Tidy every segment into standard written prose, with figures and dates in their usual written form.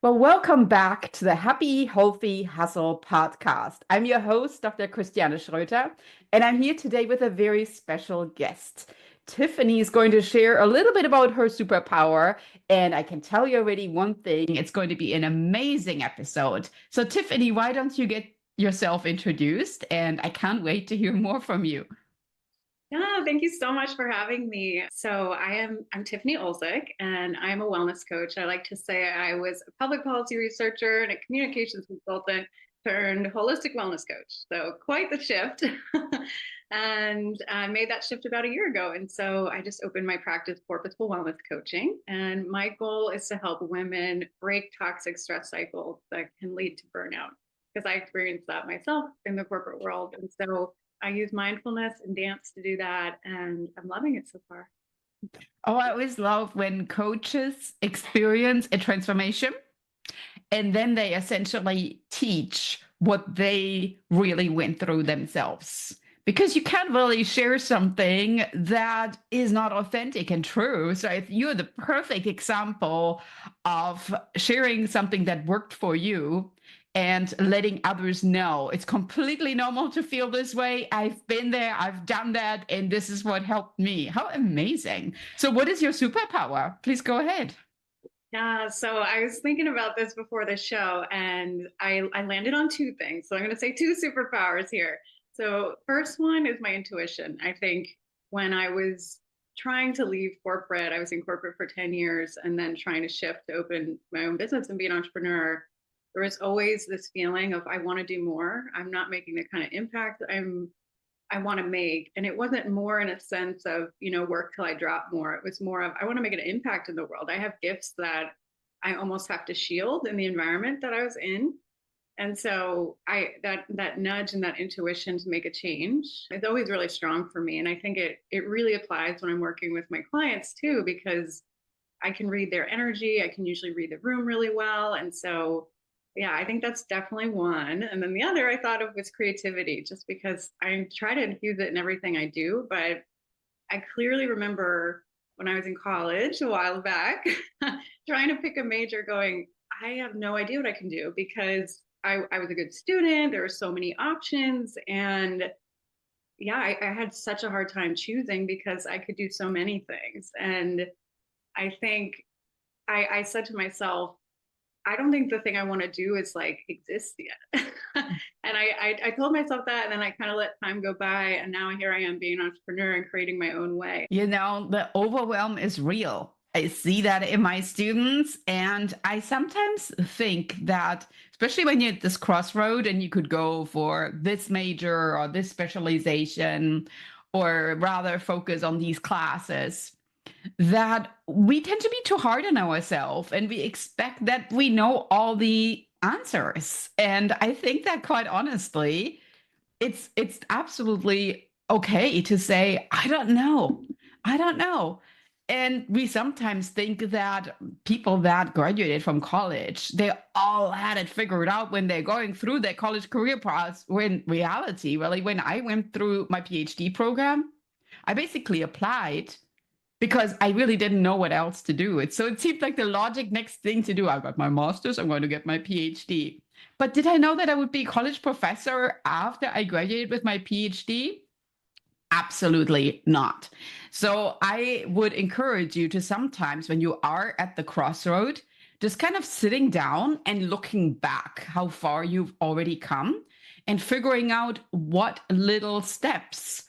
Well, welcome back to the Happy, Healthy Hustle podcast. I'm your host, Dr. Christiane Schröter, and I'm here today with a very special guest. Tiffany is going to share a little bit about her superpower, and I can tell you already one thing, it's going to be an amazing episode. So, Tiffany, why don't you get yourself introduced? And I can't wait to hear more from you. Yeah, thank you so much for having me. I'm Tiffany Olszuk and I'm a wellness coach. I like to say I was a public policy researcher and a communications consultant turned holistic wellness coach. So quite the shift. And I made that shift about a year ago. And so I just opened my practice, Purposeful Wellness Coaching. And my goal is to help women break toxic stress cycles that can lead to burnout because I experienced that myself in the corporate world. And so I use mindfulness and dance to do that, and I'm loving it so far. Oh, I always love when coaches experience a transformation and then they essentially teach what they really went through themselves. Because you can't really share something that is not authentic and true. So if you're the perfect example of sharing something that worked for you and letting others know it's completely normal to feel this way. I've been there, I've done that, and this is what helped me. How amazing. So, what is your superpower? Please go ahead. Yeah, so I was thinking about this before the show, and I landed on two things. So I'm going to say two superpowers here. So first one is my intuition. I think when I was trying to leave corporate, I was in corporate for 10 years and then trying to shift to open my own business and be an entrepreneur. There was always this feeling of I want to do more. I'm not making the kind of impact I want to make. And it wasn't more in a sense of, work till I drop more. It was more of, I want to make an impact in the world. I have gifts that I almost have to shield in the environment that I was in. And so that nudge and that intuition to make a change is always really strong for me. And I think it really applies when I'm working with my clients too, because I can read their energy. I can usually read the room really well. And so yeah, I think that's definitely one. And then the other I thought of was creativity, just because I try to infuse it in everything I do. But I clearly remember when I was in college a while back, trying to pick a major, going, I have no idea what I can do because I was a good student. There were so many options. And yeah, I had such a hard time choosing because I could do so many things. And I think I said to myself, I don't think the thing I want to do is like exist yet. And I told myself that, and then I kind of let time go by, and now here I am being an entrepreneur and creating my own way. You know, the overwhelm is real. I see that in my students. And I sometimes think that, especially when you're at this crossroad and you could go for this major or this specialization, or rather focus on these classes, that we tend to be too hard on ourselves and we expect that we know all the answers. And I think that quite honestly, it's absolutely okay to say, I don't know. I don't know. And we sometimes think that people that graduated from college, they all had it figured out when they're going through their college career paths. When reality, really, when I went through my PhD program, I basically applied because I really didn't know what else to do. So it seemed like the logic next thing to do. I got my master's, I'm going to get my PhD. But did I know that I would be a college professor after I graduated with my PhD? Absolutely not. So I would encourage you to sometimes, when you are at the crossroad, just kind of sitting down and looking back how far you've already come and figuring out what little steps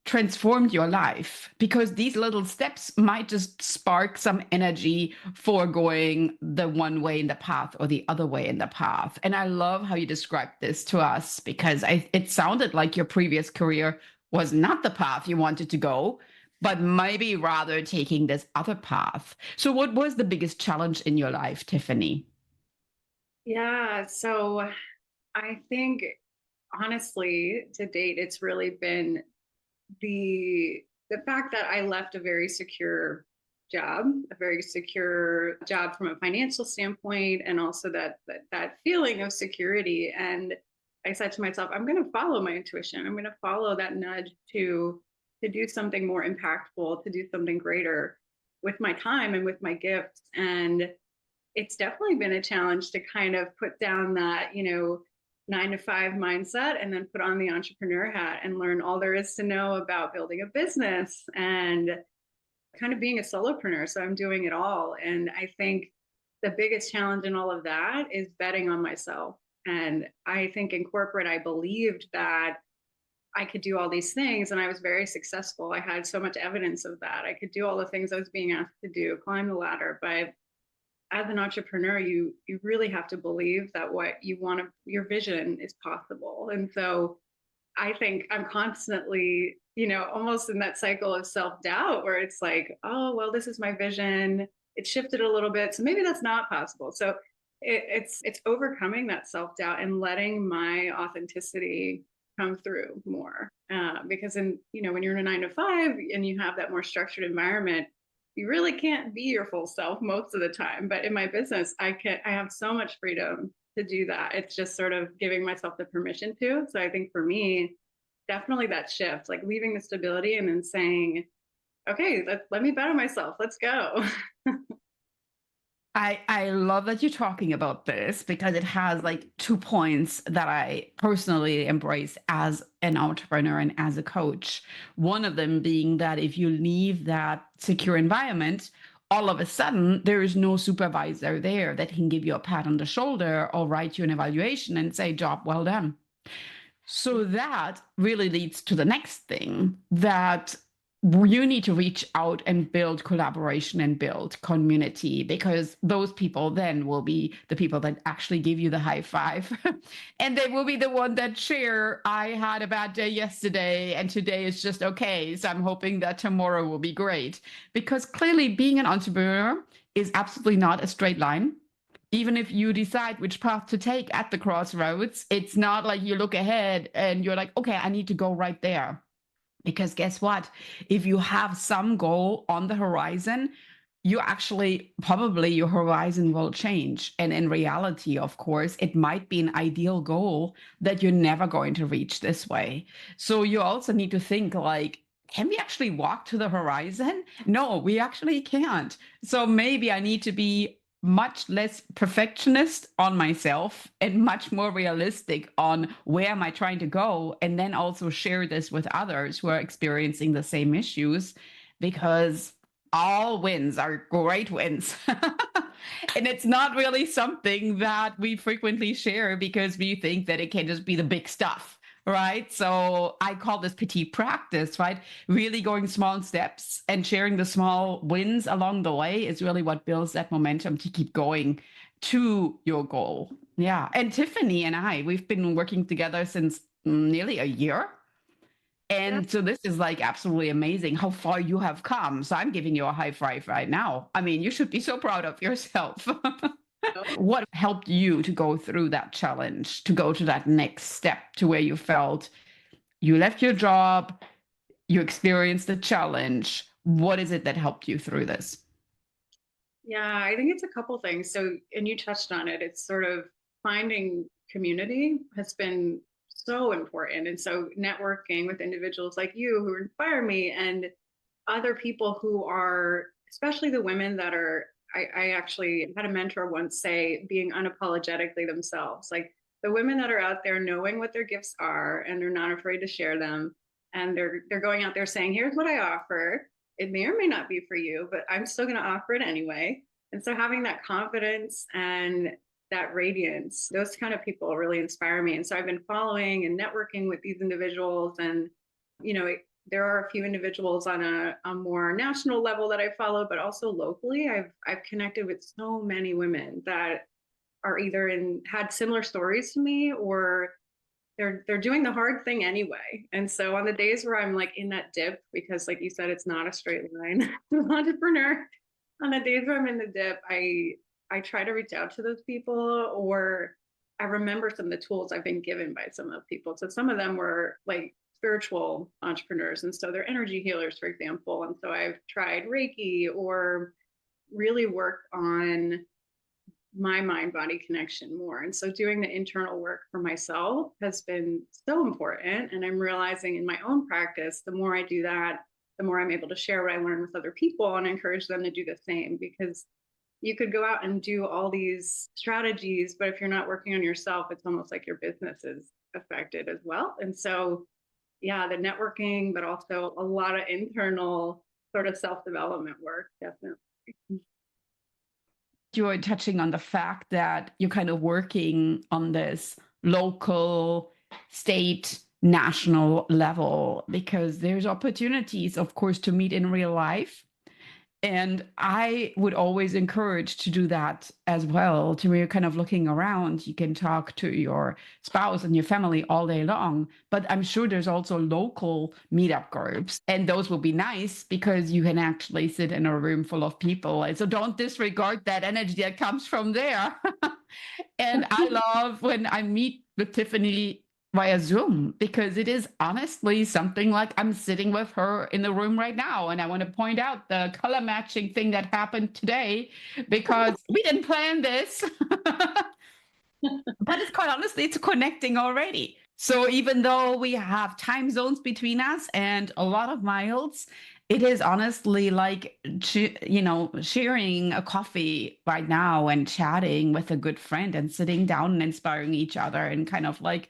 transformed your life, because these little steps might just spark some energy for going the one way in the path or the other way in the path. And I love how you described this to us, because it sounded like your previous career was not the path you wanted to go, but maybe rather taking this other path. So what was the biggest challenge in your life, Tiffany? Yeah, so I think honestly, to date, it's really been the the fact that I left a very secure job from a financial standpoint, and also that feeling of security. And I said to myself, I'm going to follow my intuition. I'm going to follow that nudge to do something more impactful, to do something greater with my time and with my gifts. And it's definitely been a challenge to kind of put down that, 9 to 5 mindset and then put on the entrepreneur hat and learn all there is to know about building a business and kind of being a solopreneur. So I'm doing it all. And I think the biggest challenge in all of that is betting on myself. And I think in corporate, I believed that I could do all these things and I was very successful. I had so much evidence of that. I could do all the things I was being asked to do, climb the ladder. But as an entrepreneur, you really have to believe that what you want to, your vision is possible. And so I think I'm constantly, almost in that cycle of self-doubt where it's like, oh, well, this is my vision. It shifted a little bit. So maybe that's not possible. So it's overcoming that self-doubt and letting my authenticity come through more. Because when you're in a 9 to 5 and you have that more structured environment, you really can't be your full self most of the time. But in my business, I have so much freedom to do that. It's just sort of giving myself the permission to. So I think for me, definitely that shift, like leaving the stability and then saying, okay, let me bet on myself. Let's go. I love that you're talking about this because it has like 2 points that I personally embrace as an entrepreneur and as a coach. One of them being that if you leave that secure environment, all of a sudden there is no supervisor there that can give you a pat on the shoulder or write you an evaluation and say, job well done. So that really leads to the next thing, that you need to reach out and build collaboration and build community, because those people then will be the people that actually give you the high five. And they will be the one that share, I had a bad day yesterday and today is just okay. So I'm hoping that tomorrow will be great. Because clearly being an entrepreneur is absolutely not a straight line. Even if you decide which path to take at the crossroads, it's not like you look ahead and you're like, okay, I need to go right there. Because guess what? If you have some goal on the horizon, you actually probably your horizon will change. And in reality, of course, it might be an ideal goal that you're never going to reach this way. So you also need to think like, can we actually walk to the horizon? No, we actually can't. So maybe I need to be much less perfectionist on myself and much more realistic on where am I trying to go, and then also share this with others who are experiencing the same issues, because all wins are great wins. And it's not really something that we frequently share because we think that it can just be the big stuff, right? So I call this petite practice, right? Really going small steps and sharing the small wins along the way is really what builds that momentum to keep going to your goal. Yeah. And Tiffany and I, we've been working together since nearly a year. Yeah. And so this is like absolutely amazing how far you have come. So I'm giving you a high five right now. I mean, you should be so proud of yourself. What helped you to go through that challenge, to go to that next step to where you felt you left your job, you experienced the challenge? What is it that helped you through this? Yeah, I think it's a couple things. So, and you touched on it, it's sort of finding community has been so important. And so, networking with individuals like you who inspire me and other people who are, especially the women that are, I actually had a mentor once say, being unapologetically themselves. Like the women that are out there knowing what their gifts are and they're not afraid to share them. And they're going out there saying, here's what I offer. It may or may not be for you, but I'm still going to offer it anyway. And so having that confidence and that radiance, those kind of people really inspire me. And so I've been following and networking with these individuals. And, there are a few individuals on a more national level that I follow, but also locally, I've connected with so many women that are either had similar stories to me, or they're doing the hard thing anyway. And so on the days where I'm like in that dip, because like you said, it's not a straight line, entrepreneur, on the days where I'm in the dip, I try to reach out to those people, or I remember some of the tools I've been given by some of the people. So some of them were like spiritual entrepreneurs, and so they're energy healers, for example. And so I've tried Reiki or really work on my mind body connection more. And so doing the internal work for myself has been so important. And I'm realizing in my own practice, the more I do that, the more I'm able to share what I learn with other people and encourage them to do the same. Because you could go out and do all these strategies, but if you're not working on yourself, it's almost like your business is affected as well. And so, yeah, the networking, but also a lot of internal sort of self-development work, definitely. You're touching on the fact that you're kind of working on this local, state, national level because there's opportunities, of course, to meet in real life. And I would always encourage to do that as well. To where you're kind of looking around, you can talk to your spouse and your family all day long. But I'm sure there's also local meetup groups, and those will be nice because you can actually sit in a room full of people. And so don't disregard that energy that comes from there. And I love when I meet with Tiffany via Zoom because it is honestly something like I'm sitting with her in the room right now. And I want to point out the color matching thing that happened today because we didn't plan this. But it's quite honestly, it's connecting already. So even though we have time zones between us and a lot of miles, it is honestly like, sharing a coffee right now and chatting with a good friend and sitting down and inspiring each other and kind of like,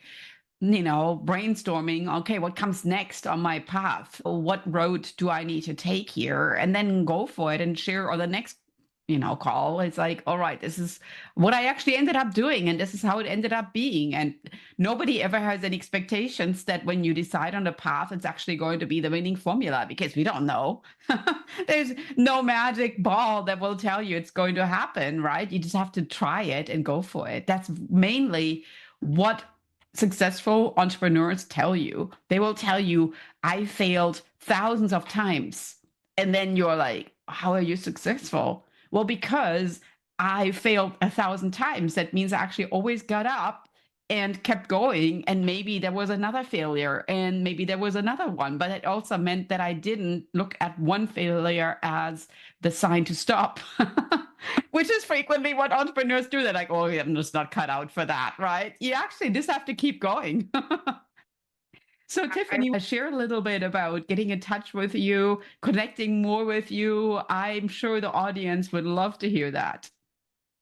brainstorming, okay, what comes next on my path? What road do I need to take here? And then go for it and share, or the next, call. It's like, all right, this is what I actually ended up doing, and this is how it ended up being. And nobody ever has any expectations that when you decide on the path, it's actually going to be the winning formula because we don't know. There's no magic ball that will tell you it's going to happen, right? You just have to try it and go for it. That's mainly what successful entrepreneurs tell you. They will tell you, I failed thousands of times. And then you're like, how are you successful? Well, because I failed 1,000 times. That means I actually always got up and kept going. And maybe there was another failure and maybe there was another one. But it also meant that I didn't look at one failure as the sign to stop. Which is frequently what entrepreneurs do. They're like, oh, I'm just not cut out for that, right? You actually just have to keep going. So, Tiffany, share a little bit about getting in touch with you, connecting more with you. I'm sure the audience would love to hear that.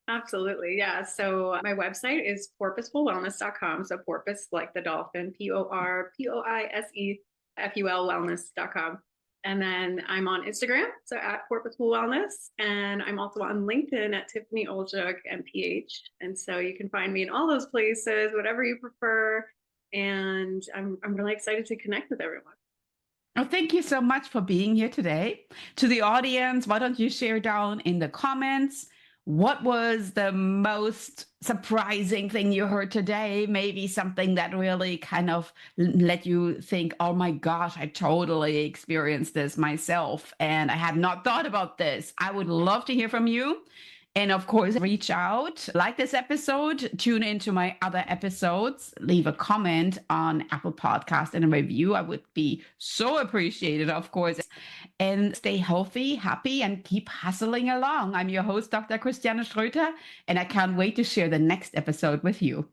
Absolutely. Yeah. So my website is porpoisefulwellness.com. So porpoise like the dolphin, PORPOISEFUL wellness.com. And then I'm on Instagram, so at Porpoiseful Wellness. And I'm also on LinkedIn at Tiffany Olszuk MPH. And so you can find me in all those places, whatever you prefer. And I'm really excited to connect with everyone. Oh, thank you so much for being here today. To the audience, why don't you share down in the comments what was the most surprising thing you heard today? Maybe something that really kind of let you think, oh my gosh, I totally experienced this myself and I had not thought about this. I would love to hear from you. And of course, reach out, like this episode, tune into my other episodes, leave a comment on Apple Podcast and a review. I would be so appreciated, of course. And stay healthy, happy, and keep hustling along. I'm your host, Dr. Christiane Schröter, and I can't wait to share the next episode with you.